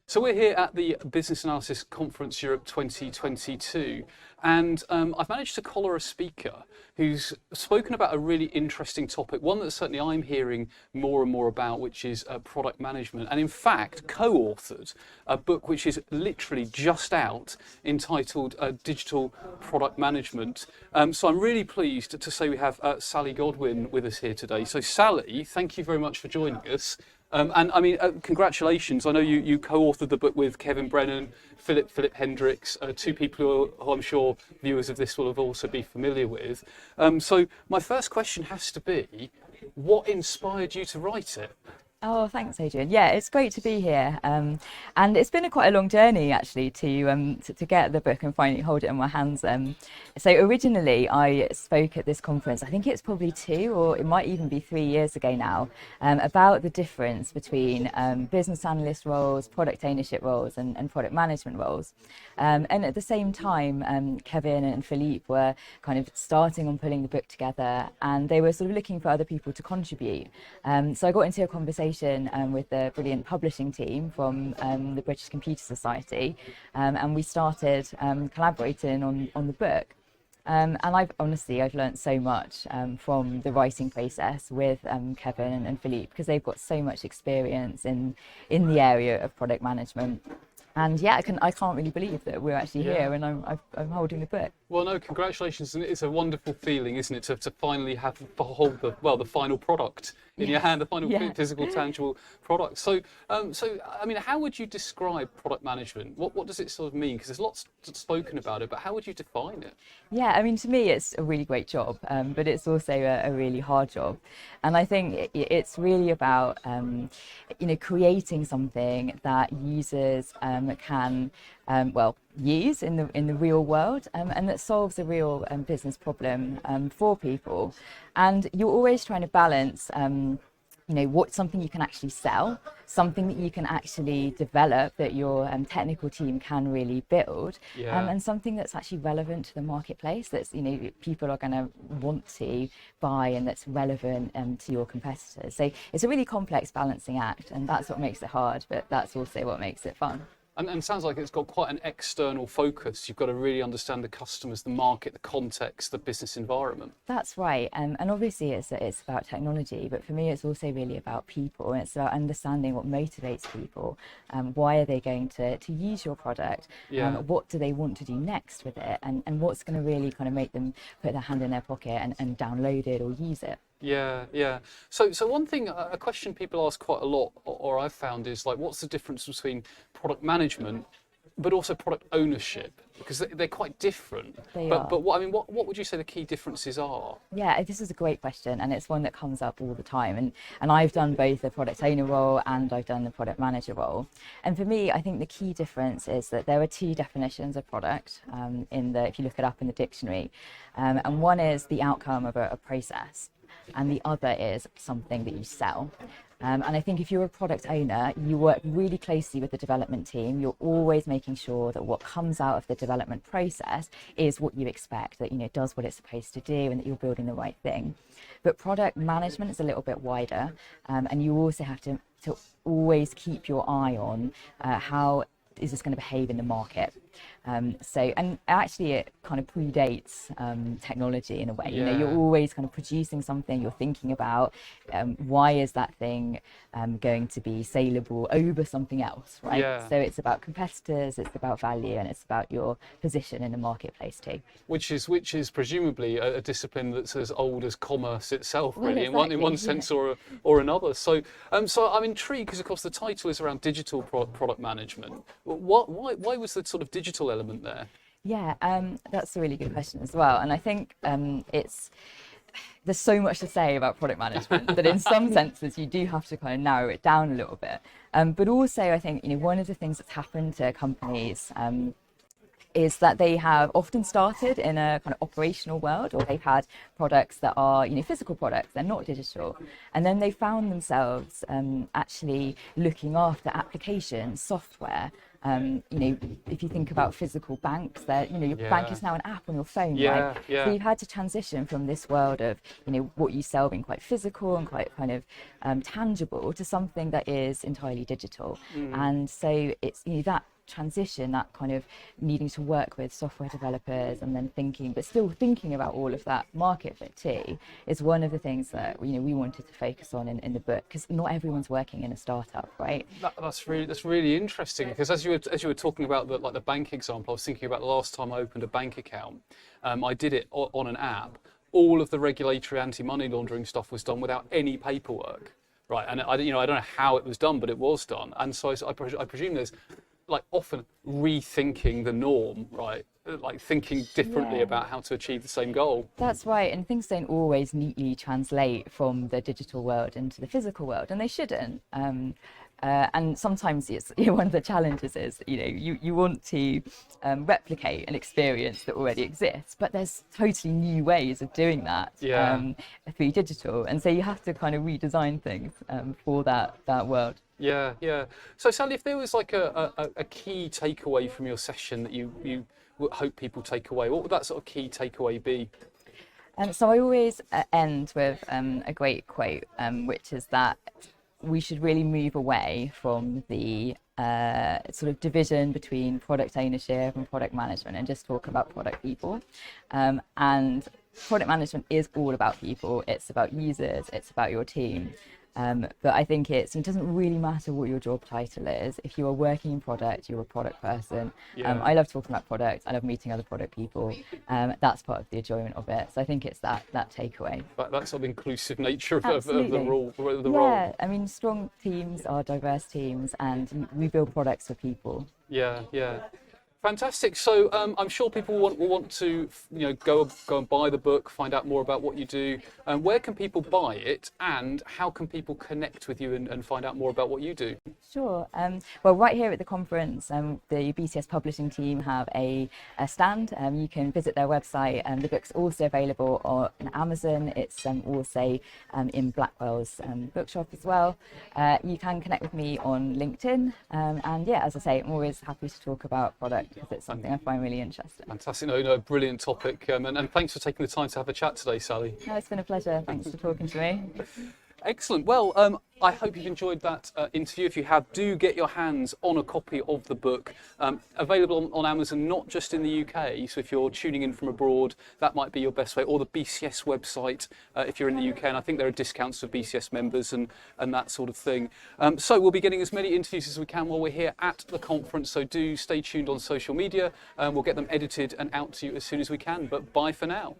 So we're here at the Business Analysis Conference Europe 2022, and I've managed to collar a speaker who's spoken about a really interesting topic, one that certainly I'm hearing more and more about, which is product management, and in fact co-authored a book which is literally just out entitled Digital Product Management. So I'm really pleased to say we have Sallie Godwin with us here today. So Sallie, thank you very much for joining us. And I mean, congratulations. I know you co-authored the book with Kevin Brennan, Philip Hendricks, two people who I'm sure viewers of this will have also be familiar with. So my first question has to be, what inspired you to write it? Oh, thanks, Adrian. Yeah, it's great to be here, and it's been quite a long journey actually to get the book and finally hold it in my hands. So originally, I spoke at this conference. I think it's probably 2 or it might even be 3 years ago now, about the difference between business analyst roles, product ownership roles, and product management roles. And at the same time, Kevin and Philippe were kind of starting on pulling the book together, and they were sort of looking for other people to contribute. So I got into a conversation with the brilliant publishing team from the British Computer Society, and we started collaborating on the book. And I've learnt so much from the writing process with Kevin and Philippe, because they've got so much experience in the area of product management. And yeah, I can't really believe that we're actually here and I'm holding the book. Well, no, congratulations. And it's a wonderful feeling, isn't it, to finally hold the final product in your hand, the final physical, tangible product. So, I mean, how would you describe product management? What does it sort of mean? Because there's lots spoken about it, but how would you define it? Yeah, I mean, to me, it's a really great job, but it's also a really hard job. And I think it's really about, creating something that users can use in the real world, and that solves a real business problem for people. And you're always trying to balance what's something you can actually sell, something that you can actually develop, that your technical team can really build, and something that's actually relevant to the marketplace, that's people are going to want to buy, and that's relevant to your competitors. So it's a really complex balancing act, and that's what makes it hard, but that's also what makes it fun. And sounds like it's got quite an external focus. You've got to really understand the customers, the market, the context, the business environment. That's right. And obviously it's about technology, but for me it's also really about people, and it's about understanding what motivates people. Why are they going to use your product? What do they want to do next with it? And what's going to really kind of make them put their hand in their pocket and download it or use it? Yeah. So one thing, a question people ask quite a lot, or I've found, is like, what's the difference between product management but also product ownership? Because they're quite different. But what would you say the key differences are? Yeah, this is a great question, and it's one that comes up all the time. And I've done both the product owner role and I've done the product manager role. And for me, I think the key difference is that there are 2 definitions of product if you look it up in the dictionary. And one is the outcome of a process, and the other is something that you sell. And I think if you're a product owner, you work really closely with the development team. You're always making sure that what comes out of the development process is what you expect, that does what it's supposed to do, and that you're building the right thing. But product management is a little bit wider, and you also have to always keep your eye on how is this going to behave in the market. And actually it kind of predates technology in a way. You're always kind of producing something, you're thinking about why is that thing going to be saleable over something else, right? So it's about competitors, it's about value, and it's about your position in the marketplace too. Which is presumably a discipline that's as old as commerce itself, really, well, exactly, in one sense or another. So I'm intrigued, because of course the title is around digital product management. Why was the sort of digital element there? Yeah, that's a really good question as well. And I think there's so much to say about product management that in some senses you do have to kind of narrow it down a little bit. But also I think one of the things that's happened to companies is that they have often started in a kind of operational world, or they've had products that are, physical products, they're not digital. And then they found themselves actually looking after applications, software. If you think about physical banks, your bank is now an app on your phone, right? Yeah. So you've had to transition from this world of, what you sell being quite physical and quite kind of tangible to something that is entirely digital. And so it's, that transition, that kind of needing to work with software developers and then still thinking about all of that market fit too, is one of the things that we wanted to focus on in the book, because not everyone's working in a startup, right? That's really interesting, because as you were talking about the bank example, I was thinking about the last time I opened a bank account. I did it on an app. All of the regulatory anti-money laundering stuff was done without any paperwork, right? And I don't know how it was done, but it was done. And so I presume there's often rethinking the norm, right? Like thinking differently about how to achieve the same goal. That's right, and things don't always neatly translate from the digital world into the physical world, and they shouldn't. And sometimes it's one of the challenges is you want to replicate an experience that already exists, but there's totally new ways of doing that through digital, and so you have to kind of redesign things for that world. Yeah. So Sally, if there was like a key takeaway from your session that you would hope people take away, what would that sort of key takeaway be? So I always end with a great quote, which is that we should really move away from the sort of division between product ownership and product management and just talk about product people. And product management is all about people. It's about users. It's about your team. But I think it doesn't really matter what your job title is. If you are working in product, you're a product person. I love talking about product. I love meeting other product people. That's part of the enjoyment of it. So I think it's that takeaway. That sort of inclusive nature of the role. Yeah, I mean, strong teams are diverse teams, and we build products for people. Yeah. Fantastic. So I'm sure people will want to go and buy the book, find out more about what you do. Where can people buy it, and how can people connect with you and find out more about what you do? Sure. Well, right here at the conference, the BCS publishing team have a stand. You can visit their website. The book's also available on Amazon. It's also in Blackwell's bookshop as well. You can connect with me on LinkedIn. And yeah, as I say, I'm always happy to talk about product because it's something I find really interesting. Fantastic. No, brilliant topic. And thanks for taking the time to have a chat today, Sally. No, it's been a pleasure. Thanks for talking to me. Excellent. Well, I hope you've enjoyed that interview. If you have, do get your hands on a copy of the book. Available on Amazon, not just in the UK. So if you're tuning in from abroad, that might be your best way. Or the BCS website if you're in the UK. And I think there are discounts for BCS members and that sort of thing. So we'll be getting as many interviews as we can while we're here at the conference. So do stay tuned on social media. We'll get them edited and out to you as soon as we can. But bye for now.